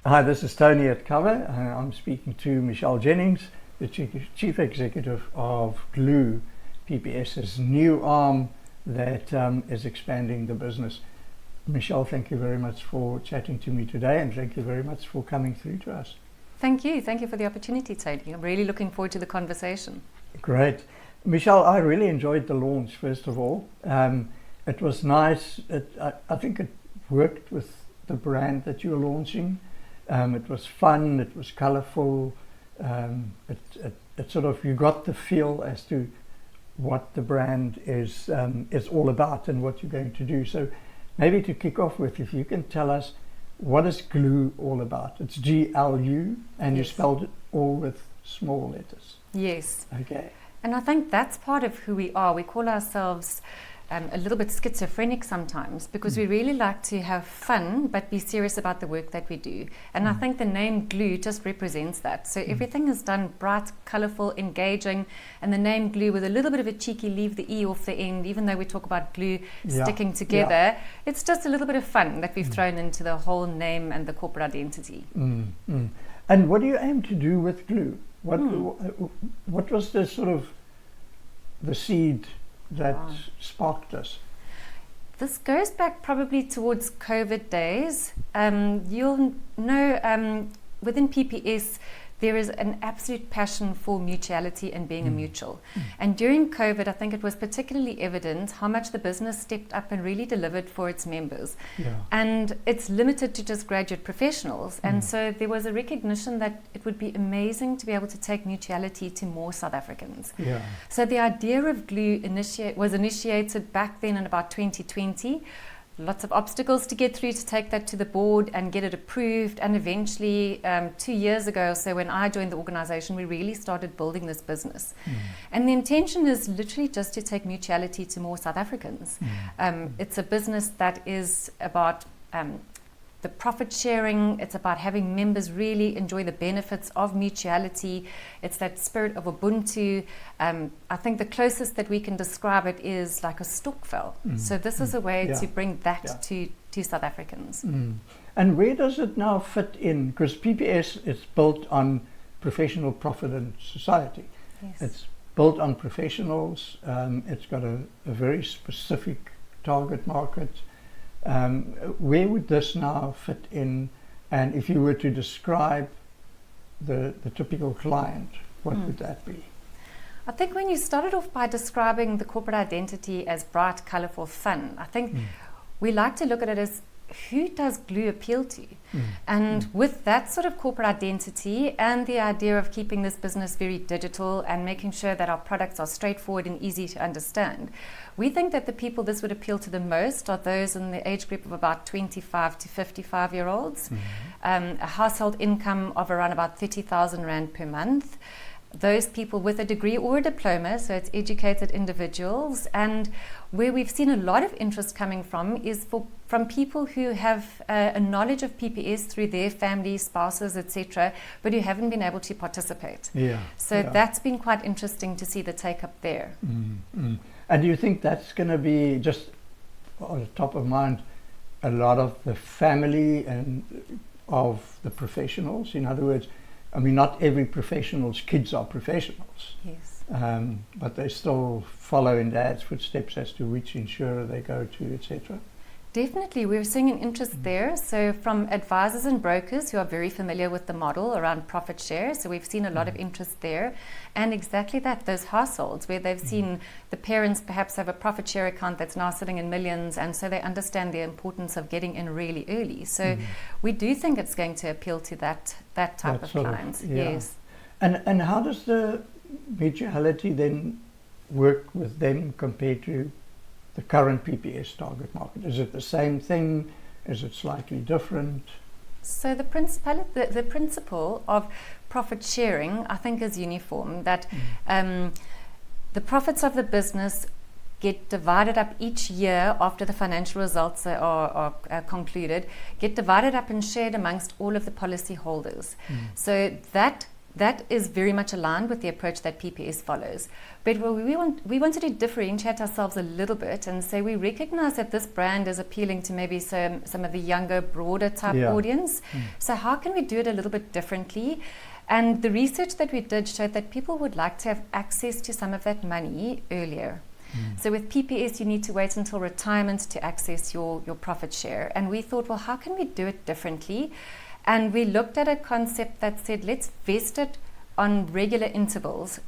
Hi, this is Tony at Cover. I'm speaking to Michele Jennings, the Chief Executive of Glue, PPS's new arm that is expanding the business. Michele, thank you very much for chatting to me today, and thank you very much for coming through to us. Thank you. Thank you for the opportunity, Tony. I'm really looking forward to the conversation. Great. Michele, I really enjoyed the launch, first of all. It was nice. I think it worked with the brand that you were launching. It was fun, it was colourful, it sort of, you got the feel as to what the brand is all about and what you're going to do. So maybe to kick off with, if you can tell us, what is Glue all about? It's GLU, and you spelled it all with small letters. Yes. Okay. And I think that's part of who we are. We call ourselves a little bit schizophrenic sometimes, because we really like to have fun but be serious about the work that we do. And I think the name Glue just represents that. So everything is done bright, colourful, engaging, and the name Glue with a little bit of a cheeky leave the E off the end, even though we talk about glue sticking together. It's just a little bit of fun that we've thrown into the whole name and the corporate identity. And what do you aim to do with Glue? What was the sort of the seed that sparked us? This goes back probably towards COVID days. You'll know within PPS there is an absolute passion for mutuality and being a mutual. And during COVID, I think it was particularly evident how much the business stepped up and really delivered for its members. And it's limited to just graduate professionals. And so there was a recognition that it would be amazing to be able to take mutuality to more South Africans. So the idea of Glue was initiated back then in about 2020. Lots of obstacles to get through to take that to the board and get it approved. And eventually, 2 years ago or so, when I joined the organization, we really started building this business. And the intention is literally just to take mutuality to more South Africans. It's a business that is about the profit sharing. It's about having members really enjoy the benefits of mutuality. It's that spirit of Ubuntu. I think the closest that we can describe it is like a stokvel. So this is a way to bring that to South Africans. And where does it now fit in? Because PPS is built on professional profit and society. It's built on professionals. It's got a very specific target market. Where would this now fit in? And if you were to describe the typical client, what would that be? I think when you started off by describing the corporate identity as bright, colourful, fun, I think we like to look at it as, who does Glue appeal to? And with that sort of corporate identity and the idea of keeping this business very digital and making sure that our products are straightforward and easy to understand, we think that the people this would appeal to the most are those in the age group of about 25 to 55 year olds, a household income of around about 30,000 Rand per month. Those people with a degree or a diploma, so it's educated individuals. And where we've seen a lot of interest coming from is from people who have a knowledge of PPS through their family, spouses, etc., but who haven't been able to participate. That's been quite interesting to see the take up there. And do you think that's going to be, just on the top of mind, a lot of the family and of the professionals? In other words, I mean, not every professional's kids are professionals. But they still follow in dad's footsteps as to which insurer they go to, etc. Definitely, we're seeing an interest there. So from advisors and brokers who are very familiar with the model around profit share, so we've seen a lot of interest there. And exactly that, those households where they've seen the parents perhaps have a profit share account that's now sitting in millions, and so they understand the importance of getting in really early. So we do think it's going to appeal to that type of clients. And how does the mutuality then work with them compared to the current PPS target market? Is it the same thing? Is it slightly different? So the principle of profit sharing, I think, is uniform, that the profits of the business get divided up each year after the financial results are concluded, get divided up and shared amongst all of the policy holders. So that that is very much aligned with the approach that PPS follows. But we wanted to differentiate ourselves a little bit and say we recognize that this brand is appealing to maybe some of the younger, broader type audience. So how can we do it a little bit differently? And the research that we did showed that people would like to have access to some of that money earlier. So with PPS, you need to wait until retirement to access your profit share. And we thought, well, how can we do it differently? And we looked at a concept that said, let's vest it on regular intervals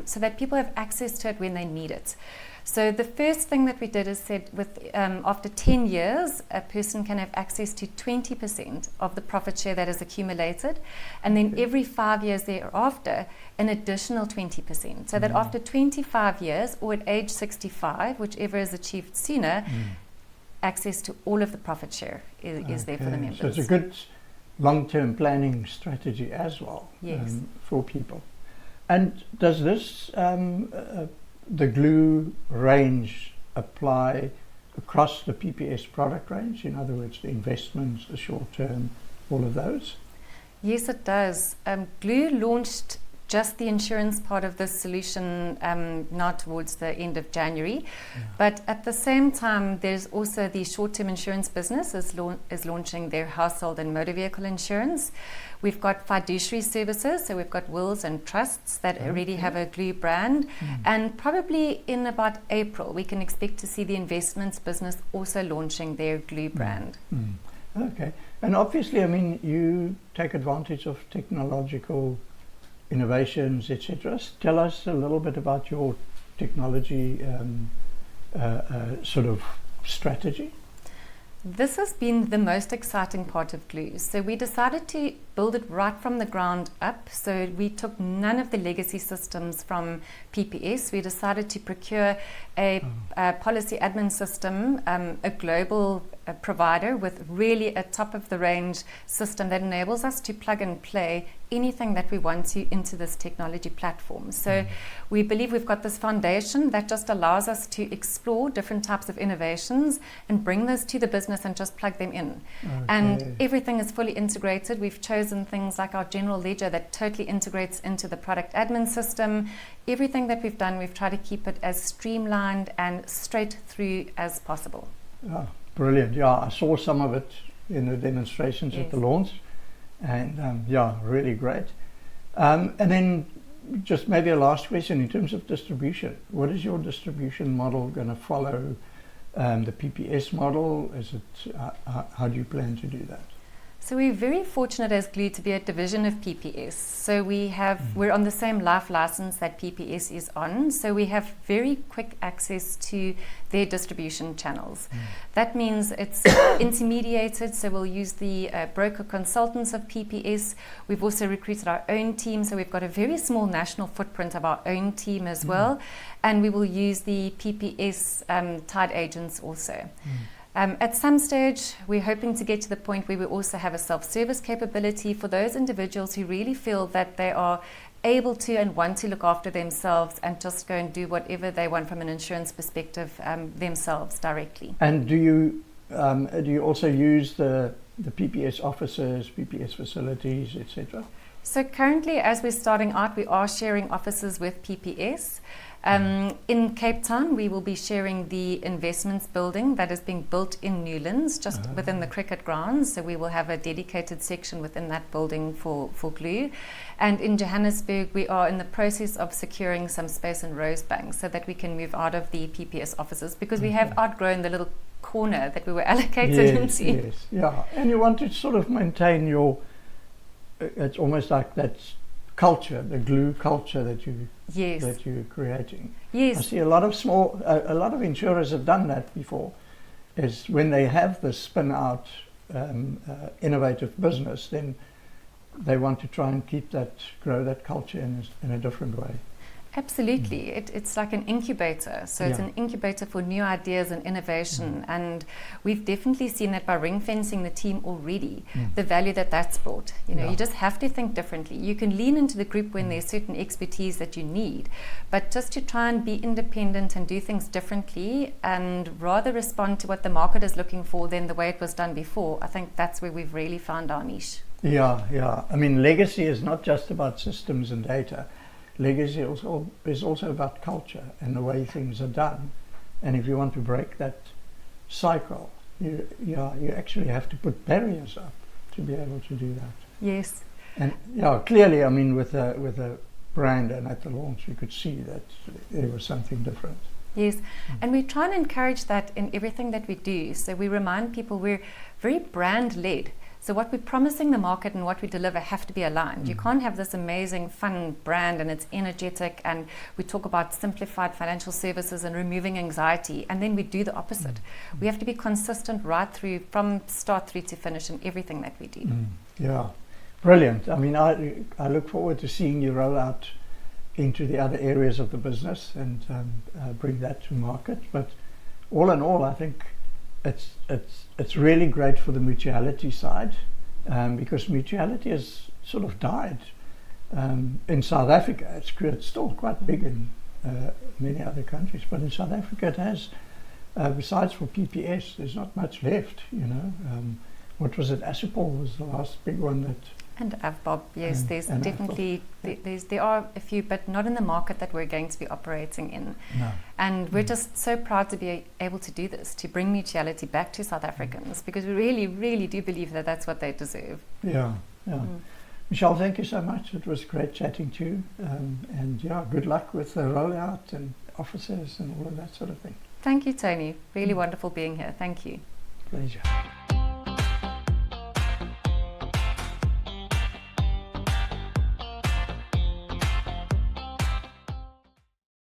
so that people have access to it when they need it. So the first thing that we did is said after 10 years, a person can have access to 20% of the profit share that is accumulated. And then every 5 years thereafter, an additional 20%. So that after 25 years or at age 65, whichever is achieved sooner, access to all of the profit share is there for the members. So it's a good long-term planning strategy as well for people. And does this the glue range apply across the PPS product range? In other words, the investments, the short-term, all of those? Yes, it does. Glue launched just the insurance part of this solution now towards the end of January. But at the same time, there's also the short-term insurance business is launching their household and motor vehicle insurance. We've got fiduciary services, so we've got wills and trusts that already have a Glue brand. And probably in about April, we can expect to see the investments business also launching their Glue brand. Okay. And obviously, I mean, you take advantage of technological innovations, etc. Tell us a little bit about your technology sort of strategy. This has been the most exciting part of Glue. So we decided to build it right from the ground up. So we took none of the legacy systems from PPS. We decided to procure a policy admin system, a global provider with really a top-of-the-range system that enables us to plug and play anything that we want to into this technology platform. So we believe we've got this foundation that just allows us to explore different types of innovations and bring those to the business and just plug them in. And everything is fully integrated. We've chosen things like our general ledger that totally integrates into the product admin system. Everything that we've done, we've tried to keep it as streamlined and straight through as possible. Brilliant. Yeah, I saw some of it in the demonstrations at the launch, and really great. And then just maybe a last question in terms of distribution. What is your distribution model going to follow? The PPS model? Is it how do you plan to do that? So we're very fortunate as Glue to be a division of PPS. So we're on the same life license that PPS is on. So we have very quick access to their distribution channels. That means it's intermediated. So we'll use the broker consultants of PPS. We've also recruited our own team. So we've got a very small national footprint of our own team as well. And we will use the PPS tied agents also. At some stage, we're hoping to get to the point where we also have a self-service capability for those individuals who really feel that they are able to and want to look after themselves and just go and do whatever they want from an insurance perspective themselves directly. And do you also use the PPS offices, PPS facilities, etc.? So currently, as we're starting out, we are sharing offices with PPS. In Cape Town, we will be sharing the investments building that is being built in Newlands, just within the cricket grounds. So we will have a dedicated section within that building for Glue. And in Johannesburg, we are in the process of securing some space in Rosebank so that we can move out of the PPS offices because we have outgrown the little corner that we were allocated into. Yes, yeah. And you want to sort of maintain your, it's almost like that culture, the Glue culture that you're creating. Yes. I see a lot of insurers have done that before, is when they have this spin out innovative business, then they want to try and grow that culture in a different way. Absolutely. It's like an incubator. So it's an incubator for new ideas and innovation. And we've definitely seen that by ring fencing the team already, the value that's brought. You just have to think differently. You can lean into the group when there's certain expertise that you need, but just to try and be independent and do things differently and rather respond to what the market is looking for than the way it was done before, I think that's where we've really found our niche. Yeah. I mean, legacy is not just about systems and data. Legacy is also about culture and the way things are done. And if you want to break that cycle, you actually have to put barriers up to be able to do that. Yes. And clearly, I mean, with a brand and at the launch, you could see that there was something different. Yes, and we try and encourage that in everything that we do. So we remind people we're very brand led. So what we're promising the market and what we deliver have to be aligned. You can't have this amazing, fun brand and it's energetic, and we talk about simplified financial services and removing anxiety, and then we do the opposite. We have to be consistent right through, from start through to finish in everything that we do. Yeah, brilliant. I mean, I look forward to seeing you roll out into the other areas of the business and bring that to market. But all in all, I think it's really great for the Mutuality side, because Mutuality has sort of died in South Africa. It's still quite big in many other countries, but in South Africa it has, besides for PPS, there's not much left, you know. What was it? Assupol was the last big one that... And Avbob, yes, there's definitely, there are a few, but not in the market that we're going to be operating in. No. And we're just so proud to be able to do this, to bring Mutuality back to South Africans, because we really, really do believe that that's what they deserve. Yeah. Michele, thank you so much. It was great chatting to you. And good luck with the rollout and offices and all of that sort of thing. Thank you, Tony. Really wonderful being here. Thank you. Pleasure.